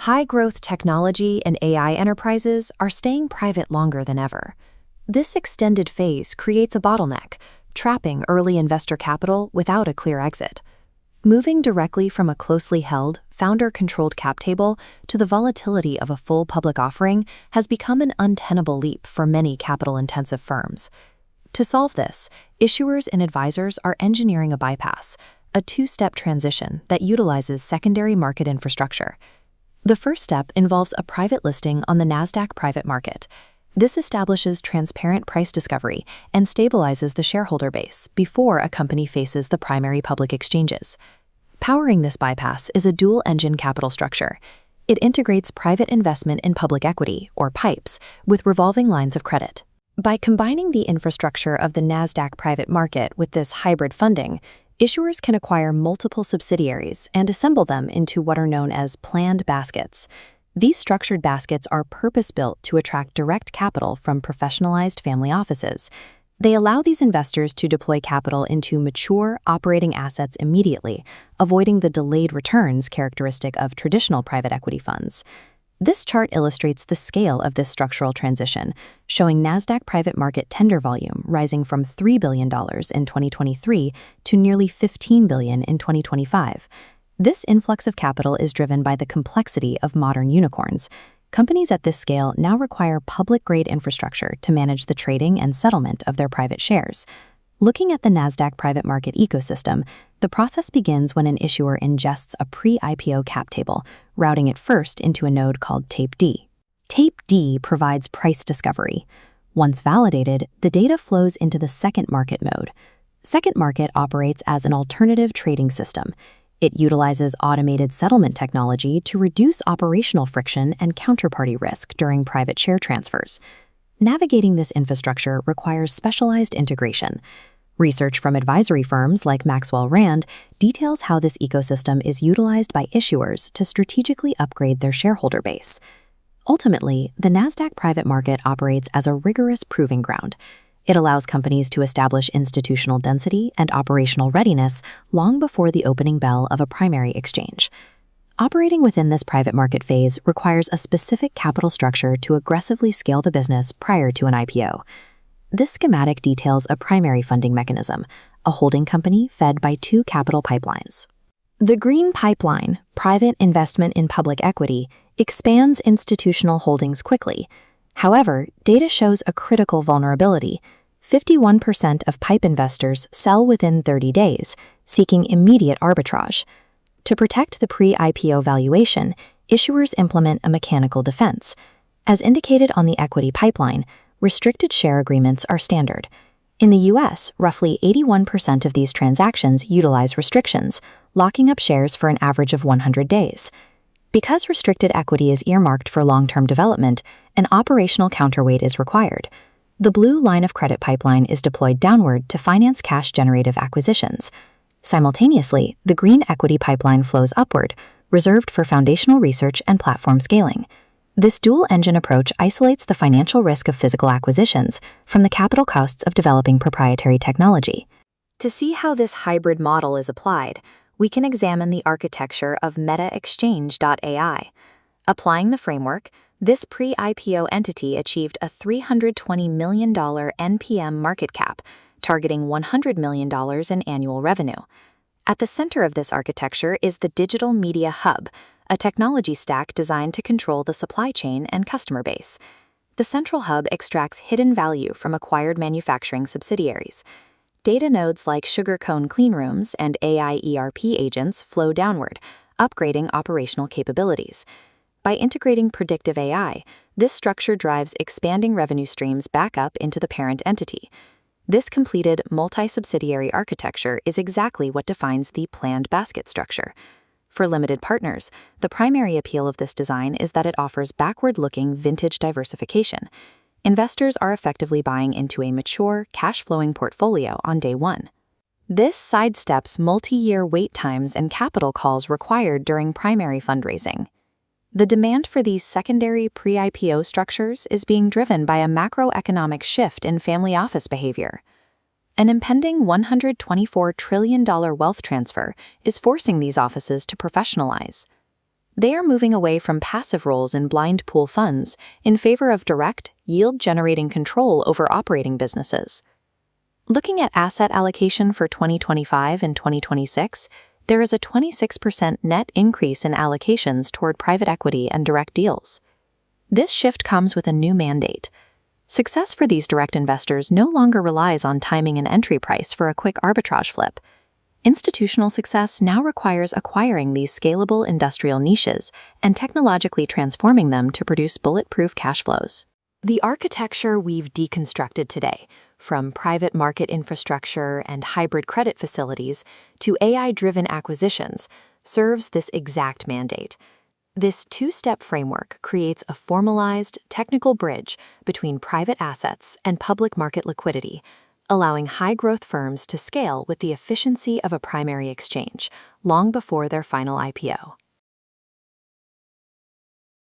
High-growth technology and AI enterprises are staying private longer than ever. This extended phase creates a bottleneck, trapping early investor capital without a clear exit. Moving directly from a closely held, founder-controlled cap table to the volatility of a full public offering has become an untenable leap for many capital-intensive firms. To solve this, issuers and advisors are engineering a bypass, a two-step transition that utilizes secondary market infrastructure. The first step involves a private listing on the NASDAQ private market. This establishes transparent price discovery and stabilizes the shareholder base before a company faces the primary public exchanges. Powering this bypass is a dual-engine capital structure. It integrates private investment in public equity, or PIPEs, with revolving lines of credit. By combining the infrastructure of the NASDAQ private market with this hybrid funding, issuers can acquire multiple subsidiaries and assemble them into what are known as planned baskets. These structured baskets are purpose-built to attract direct capital from professionalized family offices. They allow these investors to deploy capital into mature, operating assets immediately, avoiding the delayed returns characteristic of traditional private equity funds. This chart illustrates the scale of this structural transition, showing NASDAQ private market tender volume rising from $3 billion in 2023 to nearly $15 billion in 2025. This influx of capital is driven by the complexity of modern unicorns. Companies at this scale now require public-grade infrastructure to manage the trading and settlement of their private shares. Looking at the NASDAQ private market ecosystem, the process begins when an issuer ingests a pre-IPO cap table, routing it first into a node called Tape D. Tape D provides price discovery. Once validated, the data flows into the second market mode. Second market operates as an alternative trading system. It utilizes automated settlement technology to reduce operational friction and counterparty risk during private share transfers. Navigating this infrastructure requires specialized integration. Research from advisory firms like Maxwell Rand details how this ecosystem is utilized by issuers to strategically upgrade their shareholder base. Ultimately, the NASDAQ private market operates as a rigorous proving ground. It allows companies to establish institutional density and operational readiness long before the opening bell of a primary exchange. Operating within this private market phase requires a specific capital structure to aggressively scale the business prior to an IPO. This schematic details a primary funding mechanism, a holding company fed by two capital pipelines. The green pipeline, private investment in public equity, expands institutional holdings quickly. However, data shows a critical vulnerability. 51% of PIPE investors sell within 30 days, seeking immediate arbitrage. To protect the pre-IPO valuation, issuers implement a mechanical defense. As indicated on the equity pipeline, restricted share agreements are standard. In the U.S., roughly 81% of these transactions utilize restrictions, locking up shares for an average of 100 days. Because restricted equity is earmarked for long-term development, an operational counterweight is required. The blue line of credit pipeline is deployed downward to finance cash-generative acquisitions. Simultaneously, the green equity pipeline flows upward, reserved for foundational research and platform scaling. This dual-engine approach isolates the financial risk of physical acquisitions from the capital costs of developing proprietary technology. To see how this hybrid model is applied, we can examine the architecture of METAXCHANGE.AI. Applying the framework, this pre-IPO entity achieved a $320 million NPM market cap, targeting $100 million in annual revenue. At the center of this architecture is the Digital Media Hub, a technology stack designed to control the supply chain and customer base. The central hub extracts hidden value from acquired manufacturing subsidiaries. Data nodes like sugarcone cleanrooms and AI ERP agents flow downward, upgrading operational capabilities. By integrating predictive AI, this structure drives expanding revenue streams back up into the parent entity. This completed multi-subsidiary architecture is exactly what defines the planned basket structure. For limited partners, the primary appeal of this design is that it offers backward-looking vintage diversification. Investors are effectively buying into a mature, cash-flowing portfolio on day one. This sidesteps multi-year wait times and capital calls required during primary fundraising. The demand for these secondary pre-IPO structures is being driven by a macroeconomic shift in family office behavior. An impending $124 trillion wealth transfer is forcing these offices to professionalize. They are moving away from passive roles in blind pool funds in favor of direct, yield-generating control over operating businesses. Looking at asset allocation for 2025 and 2026, there is a 26% net increase in allocations toward private equity and direct deals. This shift comes with a new mandate. Success for these direct investors no longer relies on timing and entry price for a quick arbitrage flip. Institutional success now requires acquiring these scalable industrial niches and technologically transforming them to produce bulletproof cash flows. The architecture we've deconstructed today, from private market infrastructure and hybrid credit facilities to AI-driven acquisitions, serves this exact mandate. This two-step framework creates a formalized, technical bridge between private assets and public market liquidity, allowing high-growth firms to scale with the efficiency of a primary exchange long before their final IPO.